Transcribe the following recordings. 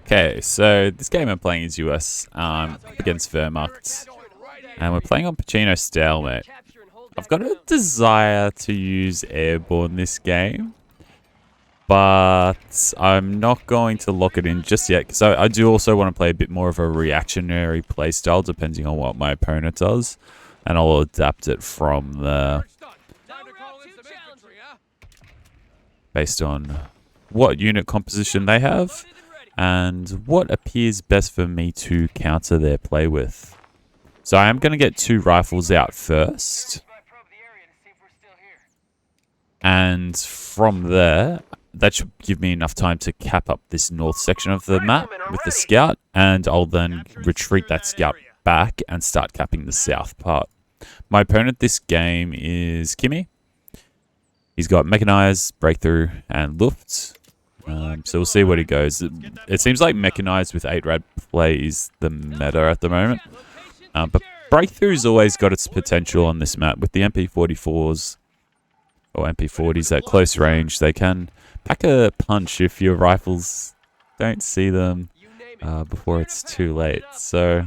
Okay, so this game I'm playing is US against Wehrmacht, and we're playing on Pachino Stalemate. I've got a desire to use Airborne this game, but I'm not going to lock it in just yet, because I do also want to play a bit more of a reactionary playstyle depending on what my opponent does, and I'll adapt it from there based on what unit composition they have and what appears best for me to counter their play with. So I am going to get 2 rifles out first, and from there that should give me enough time to cap up this north section of the map with the scout, and I'll then retreat that scout back and start capping the south part. My opponent this game is Kimmy. He's got mechanized, breakthrough, and Luft. So we'll see what he goes. It seems like mechanized with 8 rad play is the meta at the moment. But breakthrough's always got its potential on this map. With the MP44s or MP40s at close range, they can pack a punch if your rifles don't see them before it's too late. So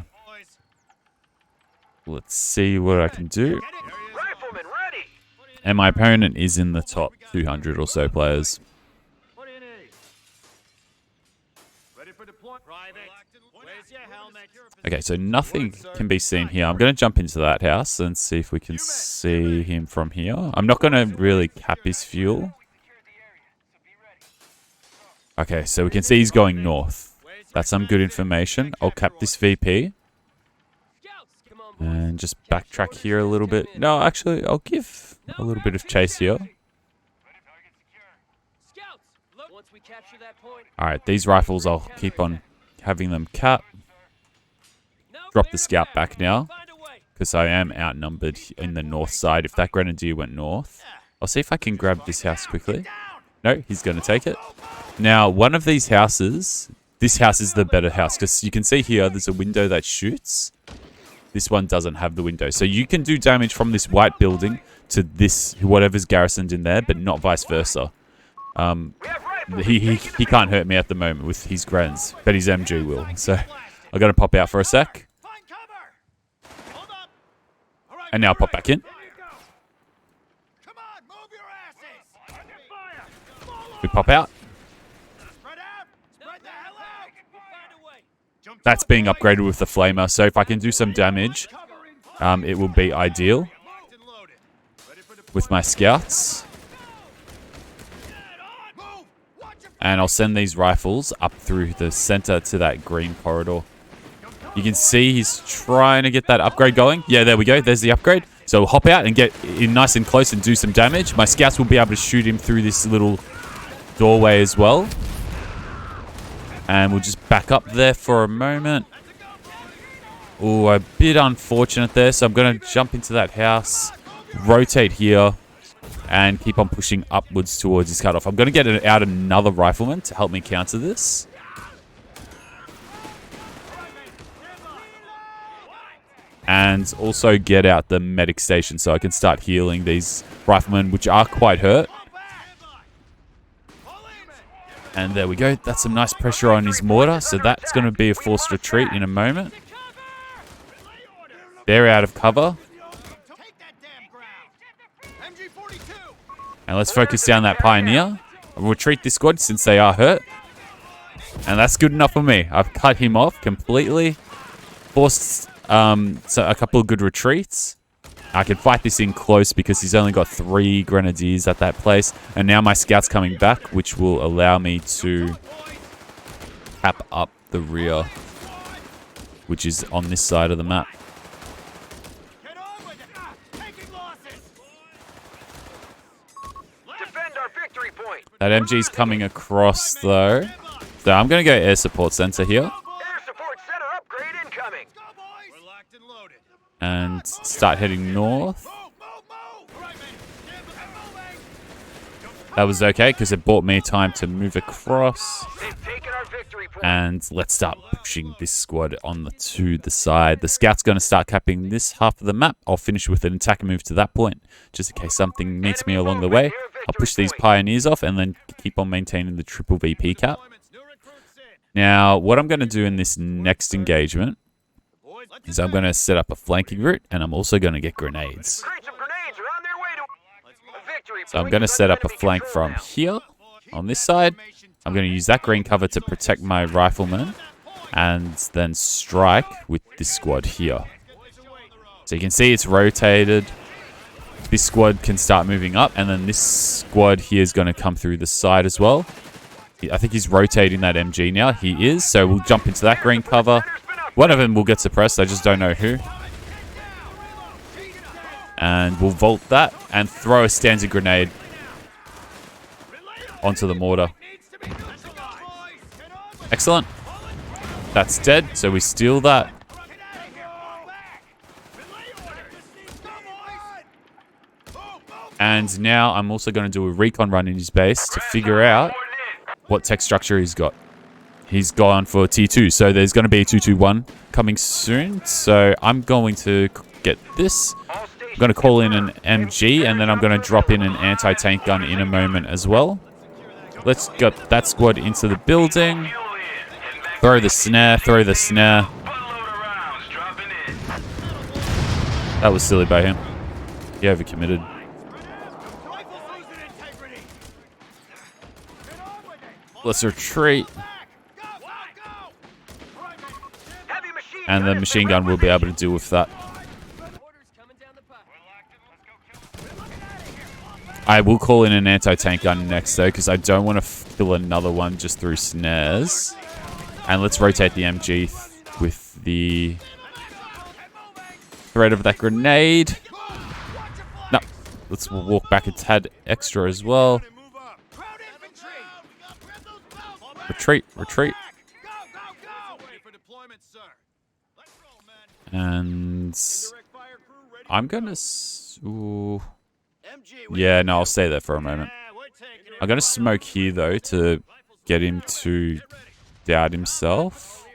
let's see what I can do. And my opponent is in the top 200 or so players. Okay, so nothing can be seen here. I'm going to jump into that house and see if we can see him from here. I'm not going to really cap his fuel. Okay, so we can see he's going north. That's some good information. I'll cap this VP. And just backtrack here a little bit. No, actually, I'll give a little bit of chase here. Alright, these rifles, I'll keep on having them cap. Drop the scout back now, because I am outnumbered in the north side. If that grenadier went north, I'll see if I can grab this house quickly. No, he's going to take it. Now, one of these houses, this house is the better house, because you can see here there's a window that shoots. This one doesn't have the window. So you can do damage from this white building to this, whatever's garrisoned in there, but not vice versa. He can't hurt me at the moment with his grens, but his MG will. So I'm going to pop out for a sec. And now pop back in. We pop out. That's being upgraded with the flamer, so if I can do some damage, it will be ideal with my scouts. And I'll send these rifles up through the center to that green corridor. You can see he's trying to get that upgrade going. Yeah, there we go. There's the upgrade. So we'll hop out and get in nice and close and do some damage. My scouts will be able to shoot him through this little doorway as well. And we'll just back up there for a moment. Oh, a bit unfortunate there. So I'm going to jump into that house, rotate here, and keep on pushing upwards towards his cutoff. I'm going to get out another rifleman to help me counter this. And also get out the medic station so I can start healing these riflemen, which are quite hurt. And there we go. That's some nice pressure on his mortar. So that's going to be a forced retreat in a moment. They're out of cover. And let's focus down that pioneer. I'll retreat this squad since they are hurt. And that's good enough for me. I've cut him off completely. Forced so a couple of good retreats. I can fight this in close because he's only got 3 grenadiers at that place. And now my scout's coming back, which will allow me to cap up the rear, which is on this side of the map. That MG's coming across though. So I'm going to go air support center here. And start heading north. That was okay because it bought me time to move across. And let's start pushing this squad on to the side. The scout's going to start capping this half of the map. I'll finish with an attack and move to that point, just in case something meets me along the way. I'll push these pioneers off and then keep on maintaining the triple VP cap. Now, what I'm going to do in this next engagement is I'm going to set up a flanking route, and I'm also going to get grenades. So I'm going to set up a flank from here on this side. I'm going to use that green cover to protect my riflemen, and then strike with this squad here. So you can see it's rotated. This squad can start moving up, and then this squad here is going to come through the side as well. I think he's rotating that MG now. He is. So we'll jump into that green cover. One of them will get suppressed. I just don't know who. And we'll vault that and throw a stanza grenade onto the mortar. Excellent. That's dead. So we steal that. And now I'm also going to do a recon run in his base to figure out what tech structure he's got. He's gone for T2, so there's going to be a 221 coming soon. So I'm going to get this. I'm going to call in an MG, and then I'm going to drop in an anti-tank gun in a moment as well. Let's get that squad into the building. Throw the snare, throw the snare. That was silly by him. He overcommitted. Let's retreat. And the machine gun will be able to deal with that. I will call in an anti-tank gun next though, because I don't want to kill another one just through snares. And let's rotate the MG with the threat of that grenade. No, let's walk back a tad extra as well. Retreat, retreat. And I'm gonna... Ooh. Yeah, no, I'll stay there for a moment. I'm gonna smoke here though to get him to doubt himself.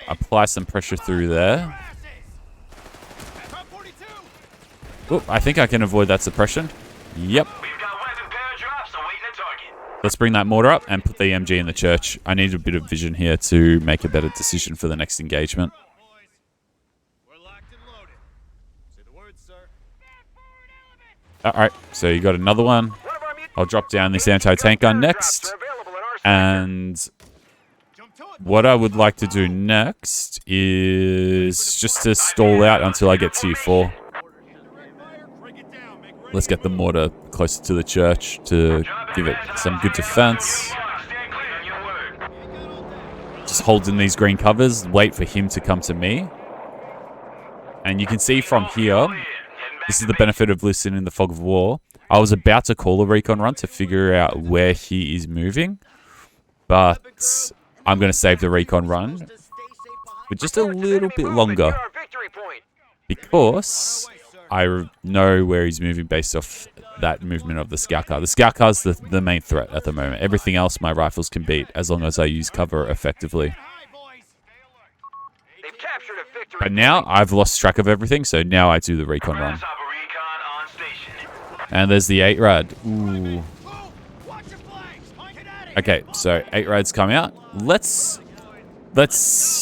Apply some pressure through there. Oop, I think I can avoid that suppression. Yep. Let's bring that mortar up and put the MG in the church. I need a bit of vision here to make a better decision for the next engagement. Alright, so you got another one. I'll drop down this anti-tank gun next. And what I would like to do next is just to stall out until I get T4. Let's get the mortar closer to the church to give it some good defense. Just hold in these green covers, wait for him to come to me. And you can see from here, this is the benefit of listening in the fog of war. I was about to call a recon run to figure out where he is moving, but I'm going to save the recon run for just a little bit longer because I know where he's moving based off that movement of the scout car. The scout car is the main threat at the moment. Everything else my rifles can beat as long as I use cover effectively. But now I've lost track of everything, so now I do the recon run. And there's the 8 rad. Ooh. Okay, so 8 rads come out. Let's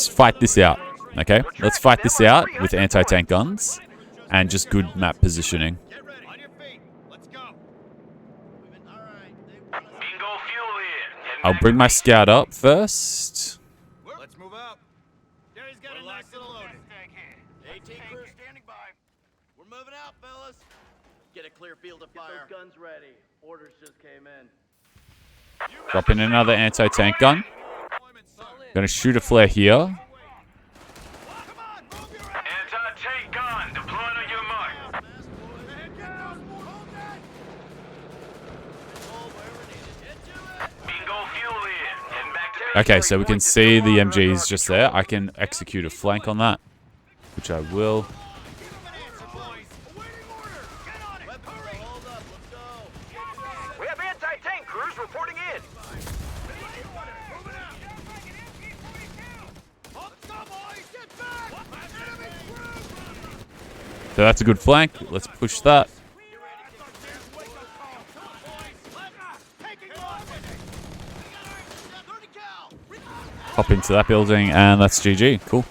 fight this out. Okay, let's fight this out with anti-tank guns and just good map positioning. I'll bring my scout up first. Let's move up. Jerry's got a nice little loaded. AT crew standing by. We're moving out, fellas. Get a clear field of fire. Get those guns ready. Orders just came in. Drop in another anti-tank gun. Gonna shoot a flare here. Anti-tank gun deployed on your mark. Bingo fuel in. And back to Okay, so we can see the MGs just there. I can execute a flank on that, which I will. We have anti-tank crews reporting in. So that's a good flank. Let's push that. Hop into that building, and that's GG. Cool.